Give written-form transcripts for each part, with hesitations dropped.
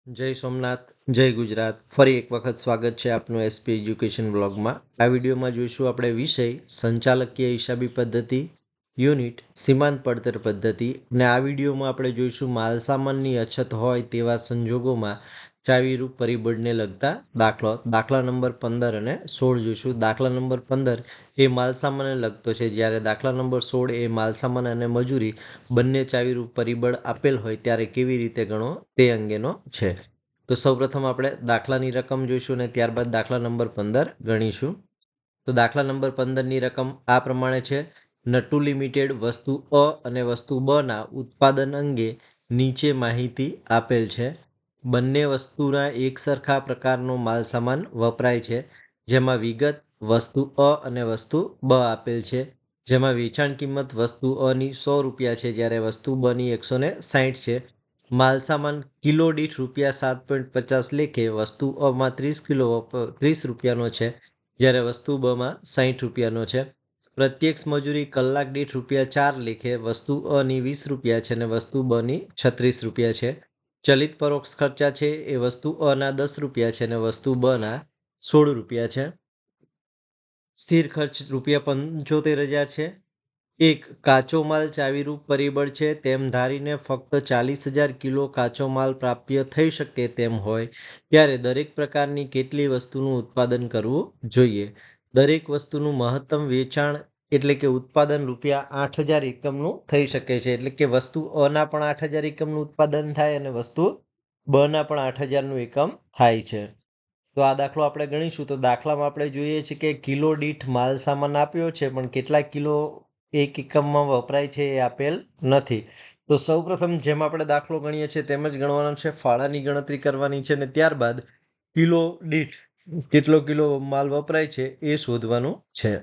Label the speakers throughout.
Speaker 1: જય સોમનાથ, જય ગુજરાત. ફરી એક વખત સ્વાગત છે આપનું એસપી એજ્યુકેશન બ્લોગમાં. આ વિડીયોમાં જોઈશું આપણે વિષય સંચાલકીય હિસાબી પદ્ધતિ, યુનિટ સીમાંત પડતર પદ્ધતિ. અને આ વિડીયોમાં આપણે જોઈશું માલસામાનની અછત હોય તેવા સંજોગોમાં ચાવીરૂપ પરિબળને લગતા દાખલા નંબર 15 અને 16 જોઈશું. દાખલા નંબર 15 એ માલસામાનને લગતો છે, જ્યારે દાખલા નંબર 16 એ માલસામાન અને મજૂરી બંને ચાવીરૂપ પરિબળ આપેલ હોય ત્યારે કેવી રીતે ગણો તે અંગેનો છે. તો સૌપ્રથમ આપણે દાખલાની રકમ જોઈશું અને ત્યારબાદ દાખલા નંબર 15 ગણીશું. તો દાખલા નંબર 15ની રકમ આ પ્રમાણે છે. નટુ લિમિટેડ વસ્તુ અ અને વસ્તુ બ ના ઉત્પાદન અંગે નીચે માહિતી આપેલ છે. બંને વસ્તુના એક સરખા પ્રકારનો માલસામાન વપરાય છે, જેમાં વિગત વસ્તુ અ અને વસ્તુ બ આપેલ છે. જેમાં વેચાણ કિંમત વસ્તુ અની 100 રૂપિયા છે, જ્યારે વસ્તુ બની 160 છે. માલસામાન કિલો દીઠ રૂપિયા 7.50 લેખે વસ્તુ અમાં 30 રૂપિયાનો છે, જ્યારે વસ્તુ બમાં 60 રૂપિયાનો છે. પ્રત્યક્ષ મજૂરી કલાક દીઠ રૂપિયા 4 લેખે વસ્તુ અની 20 રૂપિયા છે અને વસ્તુ બની 36 રૂપિયા છે. ચલિત પરોક્ષ ખર્ચા છે એ વસ્તુ અના 10 રૂપિયા છે અને વસ્તુ બના 16 રૂપિયા છે. સ્થિર ખર્ચ રૂપિયા 75,000 છે. એક કાચો માલ ચાવીરૂપ પરિબળ છે તેમ ધારીને ફક્ત 40,000 કિલો કાચો માલ પ્રાપ્ય થઈ શકે તેમ હોય ત્યારે દરેક પ્રકારની કેટલી વસ્તુનું ઉત્પાદન કરવું જોઈએ. દરેક વસ્તુનું મહત્તમ વેચાણ એટલે કે ઉત્પાદન રૂપિયા 8,000 એકમનું થઈ શકે છે. એટલે કે વસ્તુ અના પણ 8,000 એકમનું ઉત્પાદન થાય અને વસ્તુ બના પણ 8,000નું એકમ થાય છે. તો આ દાખલો આપણે ગણીશું. તો દાખલામાં આપણે જોઈએ છીએ કે કિલો દીઠ માલ સામાન આપ્યો છે, પણ કેટલા કિલો એક એકમમાં વપરાય છે એ આપેલ નથી. તો સૌપ્રથમ જેમ આપણે દાખલો ગણીએ છીએ તેમ જ ગણવાનો છે. ફાળાની ગણતરી કરવાની છે અને ત્યારબાદ કિલો દીઠ કેટલો કિલો માલ વપરાય છે એ શોધવાનું છે.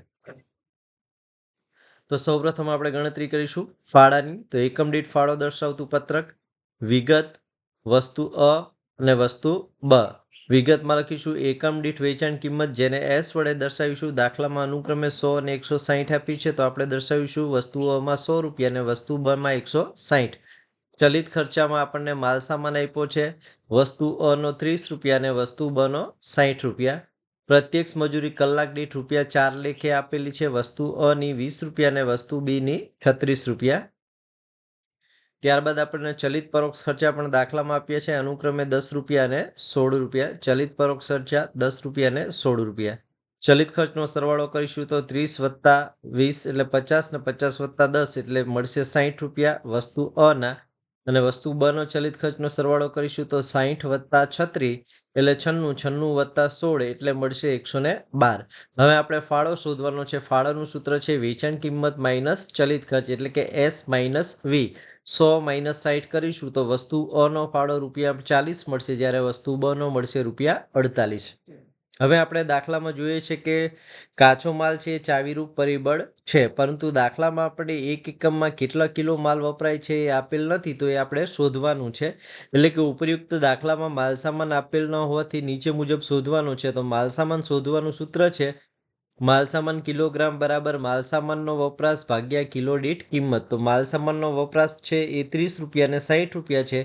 Speaker 1: તો સૌપ્રથમ આપણે ગણતરી કરીશું ફાળાની. તો એકમ દીઠ ફાળો દર્શાવતું પત્રક, વિગત વસ્તુ અ અને વસ્તુ બ. વિગતમાં લખીશું એકમ દીઠ વેચાણ કિંમત, જેને એસ વડે દર્શાવીશું. દાખલામાં અનુક્રમે 100 અને 160 આપી છે, તો આપણે દર્શાવીશું વસ્તુ અમાં 100 રૂપિયા અને વસ્તુ બમાં 160. ચલિત ખર્ચામાં આપણને માલસામાન આપ્યો છે વસ્તુ અનો 30 રૂપિયા અને વસ્તુ બનો 60 રૂપિયા. પ્રત્યક્ષ મજૂરી કલાક દીઠ રૂપિયા 4 લેખે આપેલી છે. વસ્તુ અની 20 રૂપિયા અને વસ્તુ બીની 36 રૂપિયા. ત્યારબાદ આપણને ચલિત પરોક્ષ ખર્ચા પણ દાખલામાં આપ્યા છે, અનુક્રમે 10 રૂપિયા અને 16 રૂપિયા. ચલિત પરોક્ષ ખર્ચા 10 રૂપિયા અને 16 રૂપિયા. ચલિત ખર્ચનો સરવાળો કરીશું તો 30 વત્તા 20 એટલે 50 ને 50 વત્તા 10 એટલે મળશે 60 રૂપિયા વસ્તુ અના. અને વસ્તુ બનો ચલિત ખર્ચનો સરવાળો કરીશું તો 60 વત્તા 36 એટલે 96, 96 વત્તા 16 એટલે મળશે 112. હવે આપણે ફાળો શોધવાનો છે. ફાળોનું સૂત્ર છે વેચાણ કિંમત માઇનસ ચલિત ખર્ચ, એટલે કે એસ માઇનસ વી. 100 માઇનસ 60 કરીશું તો વસ્તુ અનો ફાળો રૂપિયા 40 મળશે, જ્યારે વસ્તુ બનો મળશે રૂપિયા 48. હવે આપણે દાખલામાં જોઈએ છે કે કાચો માલ છે એ ચાવીરૂપ પરિબળ છે, પરંતુ દાખલામાં આપણે એક એકમમાં કેટલા કિલો માલ વપરાય છે એ આપેલ નથી, તો એ આપણે શોધવાનું છે. એટલે કે ઉપયુક્ત દાખલામાં માલસામાન આપેલ ન હોવાથી નીચે મુજબ શોધવાનું છે. તો માલસામાન શોધવાનું સૂત્ર છે માલસામાન કિલોગ્રામ બરાબર માલસામાનનો વપરાશ ભાગ્યા કિલો દીઠ કિંમત. તો માલસામાનનો વપરાશ છે એ 30 રૂપિયા અને 60 રૂપિયા છે,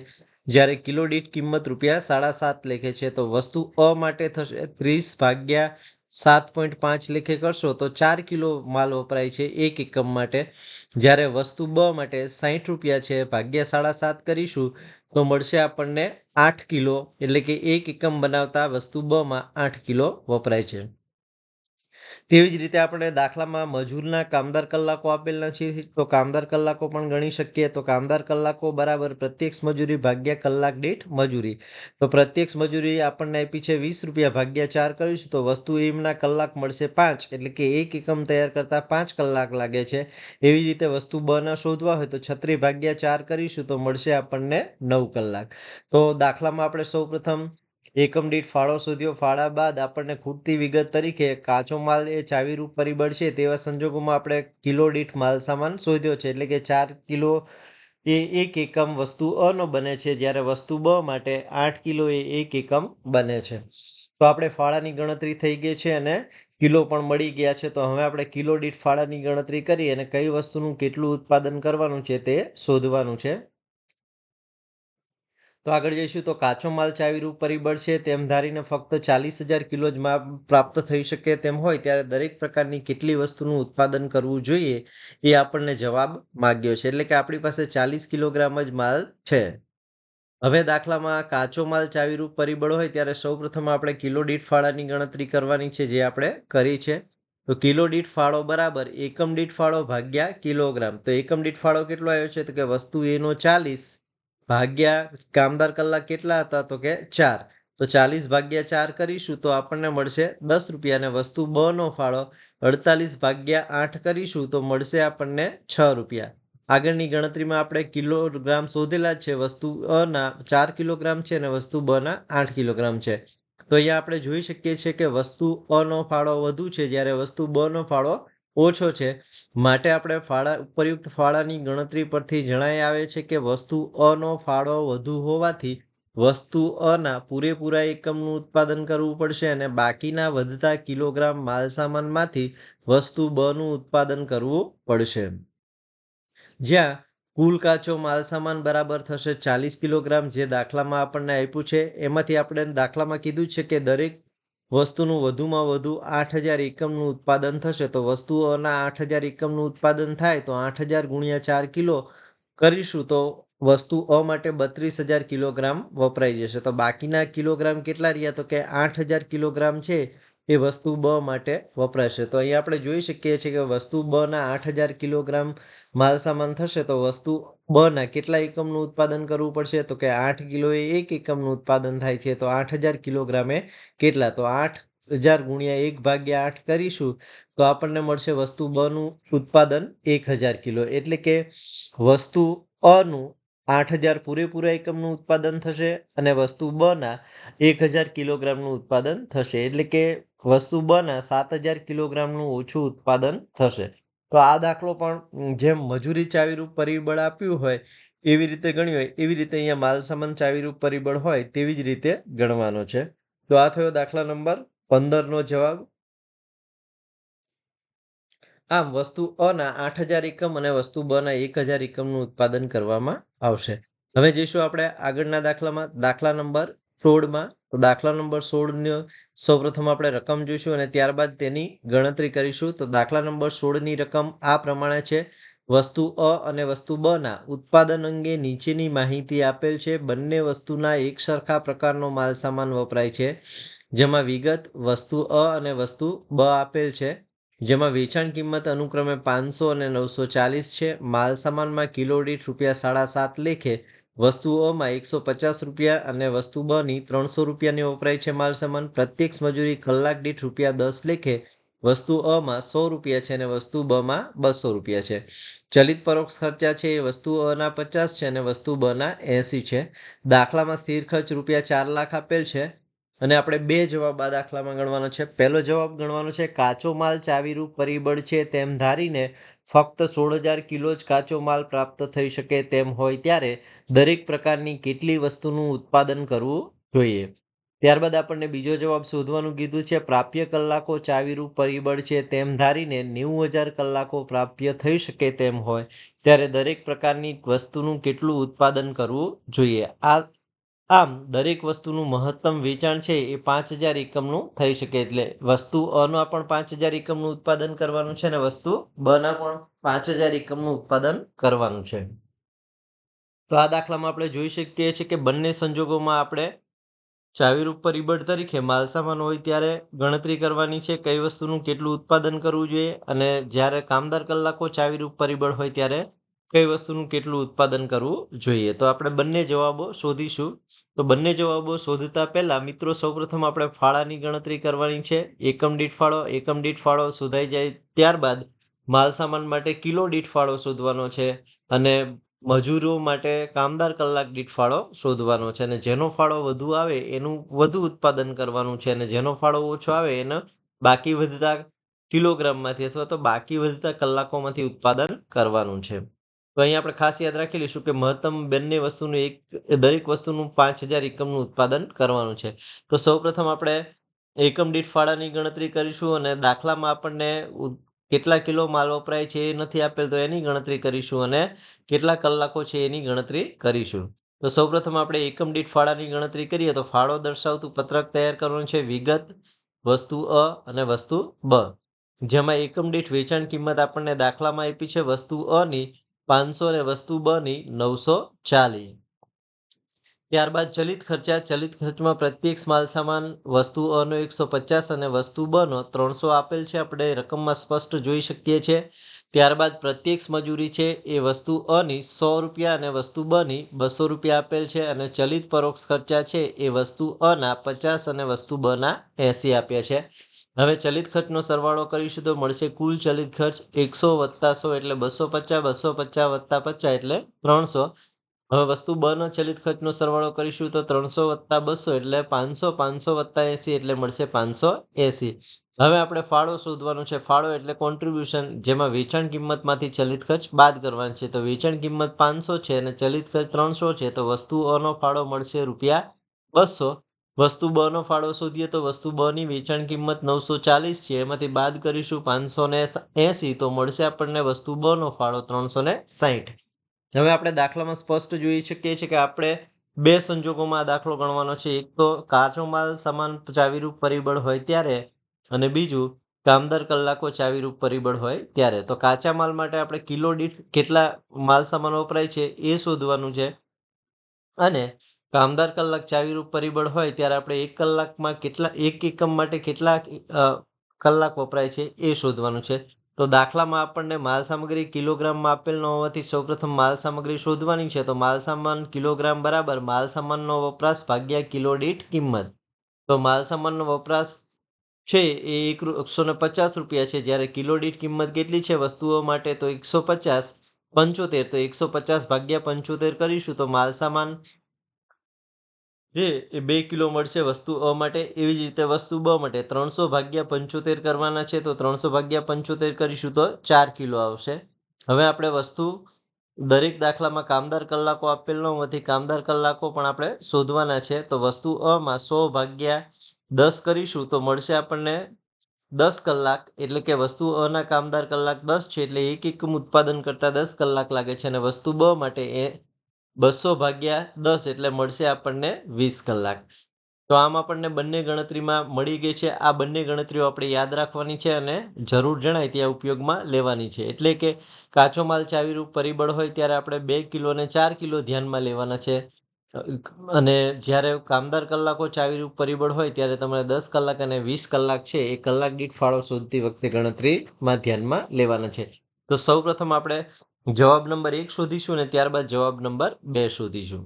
Speaker 1: જ્યારે કિલો દીઠ કિંમત રૂપિયા 7.5 લેખે છે. તો વસ્તુ અ માટે થશે 30 ભાગ્યા 7.5 લેખે કરશો તો 4 કિલો માલ વપરાય છે એક એકમ માટે, જ્યારે વસ્તુ બ માટે 60 રૂપિયા છે ભાગ્યા 7.5 કરીશું તો મળશે આપણને 8 કિલો. એટલે કે એક એકમ બનાવતા વસ્તુ બમાં 8 કિલો વપરાય છે. તેવી જ રીતે આપણે દાખલામાં મજૂરના કામદાર કલાકો આપેલ નથી, તો કામદાર કલાકો પણ ગણી શકીએ. તો કામદાર કલાકો બરાબર પ્રત્યક્ષ મજૂરી ભાગ્યા કલાક દીઠ મજૂરી. તો પ્રત્યક્ષ મજૂરી આપણને આપી છે 20 રૂપિયા ભાગ્યા 4 કરીશું તો વસ્તુ એમના કલાક મળશે 5, એટલે કે એક એકમ તૈયાર કરતા 5 કલાક લાગે છે. એવી રીતે વસ્તુ બના શોધવા હોય તો 36 ભાગ્યા 4 કરીશું તો મળશે આપણને 9 કલાક. તો દાખલામાં આપણે સૌપ્રથમ એકમ દીઠ ફાળો શોધ્યો. ફાળા બાદ આપણને ખૂટતી વિગત તરીકે કાચો માલ એ ચાવીરૂપ પરિબળ છે તેવા સંજોગોમાં આપણે કિલો દીઠ માલ સામાન શોધ્યો છે, એટલે કે 4 કિલો એ એક એકમ વસ્તુ અનો બને છે, જ્યારે વસ્તુ બ માટે 8 કિલો એ એક એકમ બને છે. તો આપણે ફાળાની ગણતરી થઈ ગઈ છે અને કિલો પણ મળી ગયા છે. તો હવે આપણે કિલો દીઠ ફાળાની ગણતરી કરી અને કઈ વસ્તુનું કેટલું ઉત્પાદન કરવાનું છે તે શોધવાનું છે. તો આગળ જઈશું તો કાચો માલ ચાવીરૂપ પરિબળ છે તેમ ધારીને ફક્ત 40,000 કિલો જ માલ પ્રાપ્ત થઈ શકે તેમ હોય ત્યારે દરેક પ્રકારની કેટલી વસ્તુનું ઉત્પાદન કરવું જોઈએ એ આપણને જવાબ માગ્યો છે. એટલે કે આપણી પાસે 40 કિલોગ્રામ જ માલ છે. હવે દાખલામાં કાચો માલ ચાવીરૂપ પરિબળ હોય ત્યારે સૌપ્રથમ આપણે કિલો દીઠ ફાળાની ગણતરી કરવાની છે, જે આપણે કરી છે. તો કિલો દીઠ ફાળો બરાબર એકમ દીઠ ફાળો ભાગ્યા કિલોગ્રામ. તો એકમ દીઠ ફાળો કેટલો આવ્યો છે? તો કે વસ્તુ A નો 40 ભાગ્યા કામદાર કલાક કેટલા હતા? તો કે 4. તો 40 ભાગ્યા 4 કરીશું તો આપણને મળશે 10 રૂપિયા. અને વસ્તુ બ નો ફાળો 48 ભાગ્યા 8 કરીશું તો મળશે આપણને 6 રૂપિયા. આગળની ગણતરીમાં આપણે કિલોગ્રામ શોધેલા છે. વસ્તુ અ ના 4 કિલોગ્રામ છે અને વસ્તુ બ ના 8 કિલોગ્રામ છે. તો અહીંયા આપણે જોઈ શકીએ છીએ કે વસ્તુ અ નો ફાળો વધુ છે જ્યારે વસ્તુ બ નો ફાળો ઓછો છે. માટે આપણે ઉપરયુક્ત ફાળાની ગણતરી પરથી જણાઈ આવે છે કે વસ્તુ અ નો ફાળો વધુ હોવાથી વસ્તુ અ ના પૂરેપૂરા એકમનું ઉત્પાદન કરવું પડશે અને બાકીના વધતા કિલોગ્રામ માલસામાનમાંથી વસ્તુ બ નું ઉત્પાદન કરવું પડશે. જ્યાં કુલ કાચો માલસામાન બરાબર થશે 40 કિલોગ્રામ, જે દાખલામાં આપણને આપ્યું છે. એમાંથી આપણે દાખલામાં કીધું છે કે દરેક વસ્તુનું વધુમાં વધુ 8,000 એકમનું ઉત્પાદન થશે. તો વસ્તુઓના 8,000 એકમનું ઉત્પાદન થાય તો 8,000 ગુણ્યા 4 કિલો કરીશું તો વસ્તુ અ માટે 32,000 કિલોગ્રામ વપરાઈ જશે. તો બાકીના કિલોગ્રામ કેટલા રહ્યા? તો કે 8,000 કિલોગ્રામ છે એ વસ્તુ બ માટે વપરાશે. તો અહીંયા આપણે જોઈ શકીએ છીએ કે વસ્તુ બ ના 8,000 કિલોગ્રામ માલસામાન થશે તો વસ્તુ બ ના કેટલા એકમનું ઉત્પાદન કરવું પડશે? તો કે 8 કિલોએ 1 એકમનું ઉત્પાદન થાય છે. તો 8,000 કિલોગ્રામે કેટલા? તો 8,000 ગુણ્યા 1 ભાગ્યા 8 કરીશું તો આપણને મળશે વસ્તુ બ નું ઉત્પાદન 1,000 કિલો. એટલે કે વસ્તુ અ નું 8,000 પૂરેપૂરા એકમનું ઉત્પાદન થશે અને વસ્તુ બ ના 1,000 કિલોગ્રામનું ઉત્પાદન થશે. એટલે કે વસ્તુ બ ના 7,000 કિલોગ્રામનું ઓછું ઉત્પાદન થશે. તો આ દાખલો પણ જેમ મજૂરી ચાવીરૂપ પરિબળ આપ્યું હોય એવી રીતે ગણ્યું હોય એવી રીતે અહીંયા માલસામાન ચાવીરૂપ પરિબળ હોય તેવી જ રીતે ગણવાનો છે. તો આ થયો દાખલા નંબર 15 નો જવાબ. આમ વસ્તુ અ ના 8,000 એકમ અને વસ્તુ બ ના 1,000 એકમનું ઉત્પાદન કરવામાં આવશે. હવે જઈશું આપણે આગળના દાખલામાં, દાખલા નંબર 16માં. તો દાખલા નંબર 16 સૌપ્રથમ આપણે રકમ જોઈશું અને ત્યારબાદ તેની ગણતરી કરીશું. તો દાખલા નંબર 16ની રકમ આ પ્રમાણે છે. વસ્તુ અ અને વસ્તુ બ ના ઉત્પાદન અંગે નીચેની માહિતી આપેલ છે. બંને વસ્તુના એક સરખા પ્રકારનો માલસામાન વપરાય છે. જેમાં વિગત વસ્તુ અ અને વસ્તુ બ આપેલ છે. જેમાં વેચાણ કિંમત અનુક્રમે 500 અને 940 છે. માલસામાનમાં કિલો દીઠ ₹7.5 લેખે વસ્તુઓમાં 150 રૂપિયા અને વસ્તુ બ ની 300 રૂપિયાની વપરાય છે માલસામાન. પ્રત્યક્ષ મજૂરી કલાક દીઠ ₹10 લેખે વસ્તુ અ માં 100 રૂપિયા છે અને વસ્તુ બ માં 200 રૂપિયા છે. ચલિત પરોક્ષ ખર્ચા છે એ વસ્તુ અ ના 50 છે અને વસ્તુ બ ના 80 છે. દાખલામાં સ્થિર ખર્ચ ₹4 લાખ આપેલ છે અને આપણે બે જવાબ આ દાખલામાં ગણવાનો છે. પહેલો જવાબ ગણવાનો છે કાચો માલ ચાવીરૂપ પરિબળ છે તેમ ધારીને ફક્ત 16,000 કિલો જ કાચો માલ પ્રાપ્ત થઈ શકે તેમ હોય ત્યારે દરેક પ્રકારની કેટલી વસ્તુનું ઉત્પાદન કરવું જોઈએ. ત્યારબાદ આપણને બીજો જવાબ શોધવાનું કીધું છે. પ્રાપ્ય કલાકો ચાવીરૂપ પરિબળ છે તેમ ધારીને 90,000 કલાકો પ્રાપ્ય થઈ શકે તેમ હોય ત્યારે દરેક પ્રકારની વસ્તુનું કેટલું ઉત્પાદન કરવું જોઈએ. આમ દરેક વસ્તુનું મહત્તમ વેચાણ છે એ 5,000 એકમનું થઈ શકે. એટલે વસ્તુ અના પણ 5,000 એકમનું ઉત્પાદન કરવાનું છે અને વસ્તુ બના પણ 5,000 એકમનું ઉત્પાદન કરવાનું છે. તો આ દાખલામાં આપણે જોઈ શકીએ છીએ કે બંને સંજોગોમાં આપણે ચાવીરૂપ પરિબળ તરીકે માલસામાન હોય ત્યારે ગણતરી કરવાની છે કઈ વસ્તુનું કેટલું ઉત્પાદન કરવું જોઈએ, અને જ્યારે કામદાર કલાકો ચાવીરૂપ પરિબળ હોય ત્યારે કઈ વસ્તુનું કેટલું ઉત્પાદન કરવું જોઈએ. તો આપણે બંને જવાબો શોધીશું. તો બંને જવાબો શોધતા પહેલા મિત્રો સૌપ્રથમ આપણે ફાળાની ગણતરી કરવાની છે. એકમ દીઠ ફાળો શોધાઈ જાય ત્યારબાદ માલસામાન માટે કિલો દીઠ ફાળો શોધવાનો છે અને મજૂરો માટે કામદાર કલાક દીઠ ફાળો શોધવાનો છે. અને જેનો ફાળો વધુ આવે એનું વધુ ઉત્પાદન કરવાનું છે અને જેનો ફાળો ઓછો આવે એને બાકી વધતા કિલોગ્રામમાંથી અથવા તો બાકી વધતા કલાકોમાંથી ઉત્પાદન કરવાનું છે. તો અહીંયા આપણે ખાસ યાદ રાખી લઈશું કે મહત્તમ બંને વસ્તુનું દરેક વસ્તુનું 5,000 એકમનું ઉત્પાદન કરવાનું છે. તો સૌપ્રથમ આપણે એકમ દીઠ ફાળાની ગણતરી કરીશું અને દાખલામાં આપણને કેટલા કિલો માલ વપરાય છે એ નથી આપેલ તો એની ગણતરી કરીશું અને કેટલા કલાકો છે એની ગણતરી કરીશું. તો સૌપ્રથમ આપણે એકમ દીઠ ફાળાની ગણતરી કરીએ તો ફાળો દર્શાવતું પત્રક તૈયાર કરવાનું છે વિગત, વસ્તુ અ અને વસ્તુ બ, જેમાં એકમ દીઠ વેચાણ કિંમત આપણને દાખલામાં આપી છે વસ્તુ અ ની 500 અને વસ્તુ બ ની 940. ત્યારબાદ ચલિત ખર્ચમાં પ્રત્યેક માલ સામાન વસ્તુ અ નો 150 અને વસ્તુ બ નો 300 આપેલ છે, આપણે રકમમાં સ્પષ્ટ જોઈ શકીએ છીએ. ત્યારબાદ પ્રત્યેક મજૂરી છે એ વસ્તુ અ ની 100 રૂપિયા અને વસ્તુ બ ની 200 રૂપિયા આપેલ છે, અને ચલિત પરોક્ષ ખર્ચા છે એ વસ્તુ અ ના 50 અને વસ્તુ બ ના 80 આપ્યા છે. હવે ચલિત ખર્ચનો સરવાળો કરીશું તો મળશે કુલ ચલિત ખર્ચ 100 વત્તા 100 એટલે 250, 250 વત્તા 50 એટલે 300. હવે વસ્તુ બ નો ચલિત ખર્ચનો સરવાળો કરીશું તો 300 વત્તા 200 એટલે 500, 500 વત્તા 80 એટલે મળશે 580. હવે આપણે ફાળો શોધવાનો છે. ફાળો એટલે કોન્ટ્રીબ્યુશન, જેમાં વેચાણ કિંમતમાંથી ચલિત ખર્ચ બાદ કરવાનો છે. તો વેચાણ કિંમત 500 છે અને ચલિત ખર્ચ 300 છે, તો વસ્તુ અ નો ફાળો મળશે રૂપિયા 200. વસ્તુ બ નો ફાળો શોધીએ તો વસ્તુ બ ની વેચાણ કિંમત 940 છે, એમાંથી બાદ કરીશું 580 તો મળશે આપણને વસ્તુ બ નો ફાળો 360. હવે આપણે દાખલામાં સ્પષ્ટ જોઈ શકીએ છીએ કે આપણે બે સંજોગોમાં આ દાખલો ગણવાનો છે. એક તો કાચો માલ સામાન ચાવીરૂપ પરિબળ હોય ત્યારે, અને બીજું કામદાર કલાકો ચાવીરૂપ પરિબળ હોય ત્યારે. તો કાચા માલ માટે આપણે કિલો દીઠ કેટલા માલ સામાન વપરાય છે એ શોધવાનું છે, અને કામદાર કલાક ચાવીરૂપ પરિબળ હોય ત્યારે આપણે 1 કલાકમાં એક એકમ માટે કેટલા કલાક વપરાય છે એ શોધવાનું છે. તો દાખલામાં આપણને માલ સામગ્રી કિલોગ્રામમાં આપેલ ન હોવાથી સૌપ્રથમ માલ સામગ્રી શોધવાની છે. તો માલ સામાન કિલોગ્રામ બરાબર માલ સામાનનો વપરાશ ભાગ્યા કિલો દીઠ કિંમત. તો માલ સામાનનો વપરાશ છે એ 150 રૂપિયા છે, જ્યારે કિલો દીઠ કિંમત કેટલી છે વસ્તુઓ માટે તો 150, 75. તો 150 ભાગ્યા 75 કરીશું તો માલ સામાન જે એ 2 કિલો મળશે વસ્તુ અ માટે. એવી જ રીતે વસ્તુ બ માટે 300 ભાગ્યા 75 કરવાના છે, તો 300 ભાગ્યા 75 કરીશું તો 4 કિલો આવશે. હવે આપણે વસ્તુ દરેક દાખલામાં કામદાર કલાકો આપેલ ન હોવાથી કામદાર કલાકો પણ આપણે શોધવાના છે. તો વસ્તુ અમાં 100 ભાગ્યા 10 કરીશું તો મળશે આપણને 10 કલાક, એટલે કે વસ્તુ અના કામદાર કલાક 10 છે, એટલે એક એકમ ઉત્પાદન કરતા 10 કલાક લાગે છે, અને વસ્તુ બ માટે એ 200 ભાગ્યા 10 એટલે મળશે આપણને 20 કલાક. તો આમ આપણને બંને ગણતરીમાં મળી ગઈ છે. આ બંને ગણતરીઓ આપણે યાદ રાખવાની છે અને જરૂર જણાય ત્યાં ઉપયોગમાં લેવાની છે. એટલે કે કાચો માલ ચાવીરૂપ પરિબળ હોય ત્યારે આપણે 2 કિલો અને 4 કિલો ધ્યાનમાં લેવાના છે, અને જ્યારે કામદાર કલાકો ચાવીરૂપ પરિબળ હોય ત્યારે તમારે 10 કલાક અને 20 કલાક છે એ કલાક દીઠ ફાળો શોધતી વખતે ગણતરીમાં ધ્યાનમાં લેવાના છે. તો સૌપ્રથમ આપણે જવાબ નંબર 1 શોધીશું અને ત્યારબાદ જવાબ નંબર 2 શોધીશું.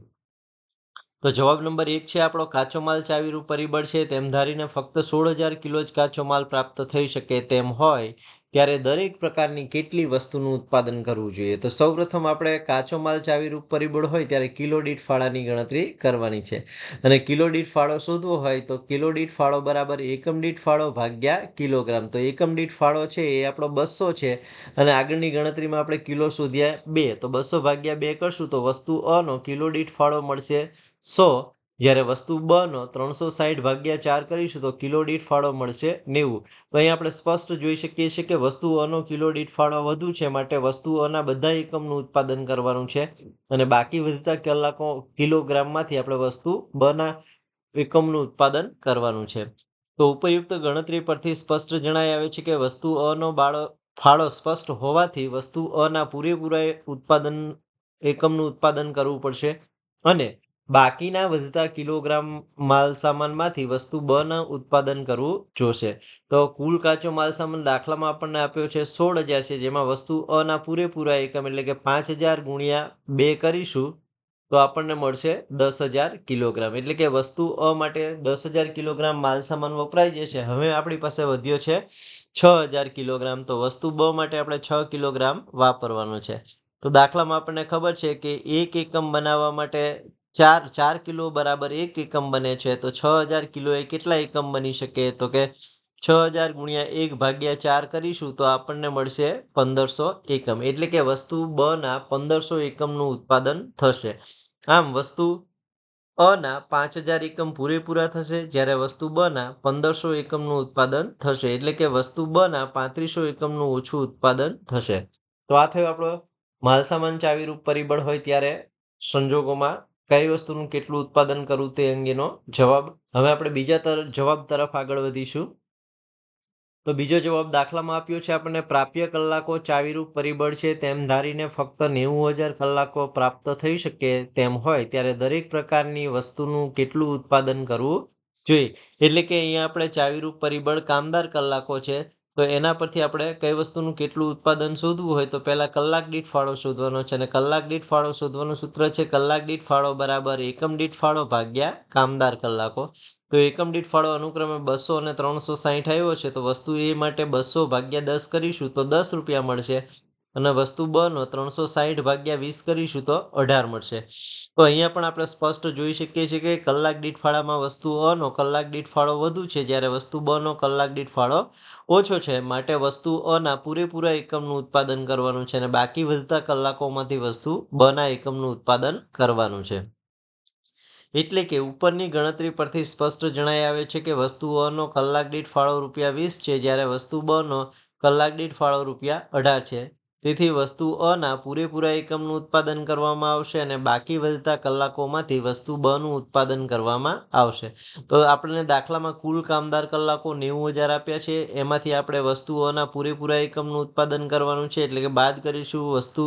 Speaker 1: તો જવાબ નંબર 1 છે આપણો કાચો માલ ચાવીરૂપ પરિબળ છે તેમ ધારીને ફક્ત 16,000 કિલો જ કાચો માલ પ્રાપ્ત થઈ શકે તેમ હોય ત્યારે દરેક પ્રકારની કેટલી વસ્તુનું ઉત્પાદન કરવું જોઈએ. તો સૌપ્રથમ આપણે કાચો માલ ચાવીરૂપ પરિબળ હોય ત્યારે કિલો દીઠ ફાળાની ગણતરી કરવાની છે, અને કિલો દીઠ ફાળો શોધવો હોય તો કિલો દીઠ ફાળો બરાબર એકમ દીઠ ફાળો ભાગ્યા કિલોગ્રામ. તો એકમ દીઠ ફાળો છે એ આપણો 200 છે, અને આગળની ગણતરીમાં આપણે કિલો શોધ્યા 2, તો 200 ભાગ્યા 2 કરશું તો વસ્તુ અ નો કિલો દીઠ ફાળો મળશે 100, જ્યારે વસ્તુ બ નો 360 ભાગ્યા 4 કરીશું તો કિલો દીઠ ફાળો મળશે 90. તો અહીં આપણે સ્પષ્ટ જોઈ શકીએ છીએ કે વસ્તુ અનો કિલો દીઠ ફાળો વધુ છે, માટે વસ્તુ અના બધા એકમનું ઉત્પાદન કરવાનું છે, અને બાકી વધતા કલાકો કિલોગ્રામમાંથી આપણે વસ્તુ બના એકમનું ઉત્પાદન કરવાનું છે. તો ઉપરયુક્ત ગણતરી પરથી સ્પષ્ટ જણાઈ આવે છે કે વસ્તુ અનો ફાળો સ્પષ્ટ હોવાથી વસ્તુ અના પૂરેપૂરા એકમનું ઉત્પાદન કરવું પડશે, અને બાકીના વધતા કિલોગ્રામ માલ સામાનમાંથી વસ્તુ બ ના ઉત્પાદન કરવું જોશે. તો કુલ કાચો માલ સામાન દાખલામાં આપણને આપ્યો છે 16,000 છે, જેમાં વસ્તુ અના પૂરેપૂરા એકમ એટલે કે 5,000 ગુણ્યા 2 કરીશું તો આપણને મળશે 10,000 કિલોગ્રામ. એટલે કે વસ્તુ અ માટે 10,000 કિલોગ્રામ માલ સામાન વપરાઈ જશે. હવે આપણી પાસે વધ્યો છે 6,000 કિલોગ્રામ. તો વસ્તુ બ માટે આપણે 6 કિલોગ્રામ વાપરવાનો છે. તો દાખલામાં આપણને ખબર છે કે એક એકમ બનાવવા માટે 4 કિલો બરાબર 1 એકમ બને છે. તો 6,000 કિલો એ કેટલા એકમ બની શકે? તો કે 6,000 ગુણ્યા 1 ભાગ્યા 4 કરીશું તો આપણને મળશે 1,500 એકમ. એટલે કે વસ્તુ બ ના 1,500 એકમનું ઉત્પાદન થશે. આમ વસ્તુ અ ના 5,000 એકમ પૂરેપૂરા થશે, જ્યારે વસ્તુ બ ના 1,500 એકમનું ઉત્પાદન થશે. એટલે કે વસ્તુ બ ના 3,500 એકમનું ઓછું ઉત્પાદન થશે. તો આ થયો આપણો માલસામાન ચાવીરૂપ પરિબળ હોય ત્યારે સંજોગોમાં કઈ વસ્તુનું કેટલું ઉત્પાદન કરવું તે અંગેનો જવાબ. હવે આપણે બીજા જવાબ તરફ આગળ વધીશું. તો બીજો જવાબ દાખલામાં આપ્યો છે આપણને, પ્રાપ્ય કલાકો ચાવીરૂપ પરિબળ છે તેમ ધારીને ફક્ત 90,000 કલાકો પ્રાપ્ત થઈ શકે તેમ હોય ત્યારે દરેક પ્રકારની વસ્તુનું કેટલું ઉત્પાદન કરવું જોઈએ. એટલે કે અહીંયા આપણે ચાવીરૂપ પરિબળ કામદાર કલાકો છે, તો એના પરથી આપણે કઈ વસ્તુનું કેટલું ઉત્પાદન શોધવું હોય તો પહેલા કલાક દીઠ ફાળો શોધવાનો છે, અને કલાક દીઠ ફાળો શોધવાનું સૂત્ર છે કલાક દીઠ ફાળો બરાબર એકમ દીઠ ફાળો ભાગ્યા કામદાર કલાકો. તો એકમ દીઠ ફાળો અનુક્રમે 200 અને 360 આવ્યો છે, તો વસ્તુ એ માટે 200 ભાગ્યા 10 કરીશું તો 10 રૂપિયા મળશે, અને વસ્તુ બ નો 360 ભાગ્યા 20 કરીશું તો 18 મળશે. તો અહીંયા પણ આપણે સ્પષ્ટ જોઈ શકીએ છીએ કે કલાક દીઠ ફાળામાં વસ્તુ અ નો કલાક દીઠ ફાળો વધુ છે, જ્યારે વસ્તુ બ નો કલાક દીઠ ફાળો ઓછો છે. માટે વસ્તુ અ ના પૂરેપૂરા એકમનું ઉત્પાદન કરવાનું છે, અને બાકી વધતા કલાકોમાંથી વસ્તુ બ ના એકમનું ઉત્પાદન કરવાનું છે. એટલે કે ઉપરની ગણતરી પરથી સ્પષ્ટ જણાઈ આવે છે કે વસ્તુ અ નો કલાક દીઠ ફાળો ₹20 છે, જ્યારે વસ્તુ બ નો કલાક દીઠ ફાળો ₹18 છે. તેથી વસ્તુ અ ના પૂરેપૂરા એકમનું ઉત્પાદન કરવામાં આવશે, અને બાકી વધતા કલાકોમાંથી વસ્તુ બ નું ઉત્પાદન કરવામાં આવશે. તો આપણને દાખલામાં કુલ કામદાર કલાકો 90,000 આપ્યા છે, એમાંથી આપણે વસ્તુ અ ના પૂરેપૂરા એકમનું ઉત્પાદન કરવાનું છે, એટલે કે બાદ કરીશું વસ્તુ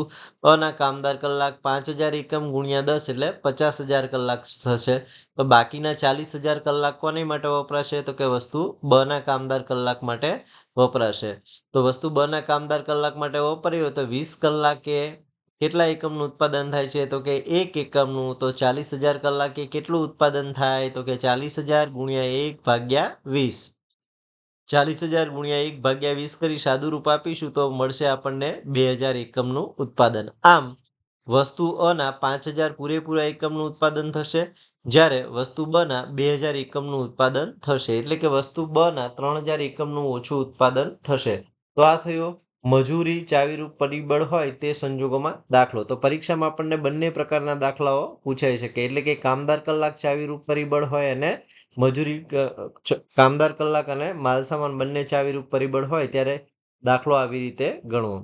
Speaker 1: અ ના કામદાર કલાક 5,000 એકમ ગુણ્યા 10 એટલે 50,000 કલાક થશે. તો બાકીના 40,000 કલાક કોની માટે વપરાશે તો કે વસ્તુ બ ના કામદાર કલાક માટે વપરાશે. તો વસ્તુ બ ના કામદાર કલાક માટે વપરાય હોય તો 20 કલાકે કેટલા એકમનું ઉત્પાદન થાય છે તો કે 1 એકમનું. તો 40,000 કલાકે કેટલું ઉત્પાદન થાય તો કે 40,000 ગુણ્યા 1 ભાગ્યા 20. 40,000 ગુણ્યા 1 ભાગ્યા 20 કરી સાદું રૂપ આપીશું તો મળશે આપણને 2,000 એકમનું ઉત્પાદન. આમ વસ્તુ અ ના 5,000 પૂરેપૂરા એકમનું ઉત્પાદન થશે, જ્યારે વસ્તુ બ ના 2,000 એકમનું ઉત્પાદન થશે. એટલે કે વસ્તુ બ ના 3,000 એકમનું ઓછું ઉત્પાદન થશે. તો આ થયો મજૂરી ચાવીરૂપ પરિબળ હોય તે સંજોગોમાં દાખલો. તો પરીક્ષામાં આપણને બંને પ્રકારના દાખલાઓ પૂછાઈ શકે, એટલે કે કામદાર કલાક ચાવીરૂપ પરિબળ હોય અને મજૂરી કામદાર કલાક અને માલસામાન બંને ચાવીરૂપ પરિબળ હોય ત્યારે દાખલો આવી રીતે ગણવો.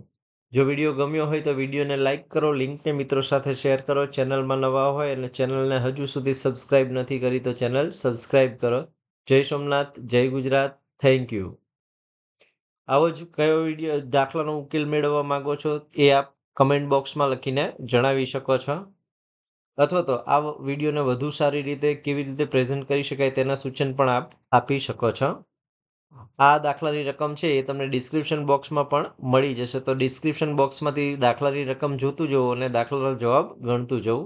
Speaker 1: જો વિડીયો ગમ્યો હોય તો વિડીયોને લાઇક કરો, લિંકને મિત્રો સાથે શેર કરો. ચેનલમાં નવા હોય અને ચેનલને હજુ સુધી સબસ્ક્રાઇબ નથી કરી તો ચેનલ સબસ્ક્રાઇબ કરો. જય સોમનાથ, જય ગુજરાત. Thank you. આવો જ કયો વિડીયો દાખલાનો ઉકેલ મેળવવા માંગો છો એ આપ કમેન્ટ બોક્સમાં લખીને જણાવી શકો છો, અથવા તો આ વિડીયોને વધુ સારી રીતે કેવી રીતે પ્રેઝન્ટ કરી શકાય તેના સૂચન પણ આપ આપી શકો છો. આ દાખલાની રકમ છે એ તમને ડિસ્ક્રિપ્શન બોક્સમાં પણ મળી જશે. તો ડિસ્ક્રિપ્શન બોક્સમાંથી દાખલાની રકમ જોતું જવું અને દાખલાનો જવાબ ગણતું જવું.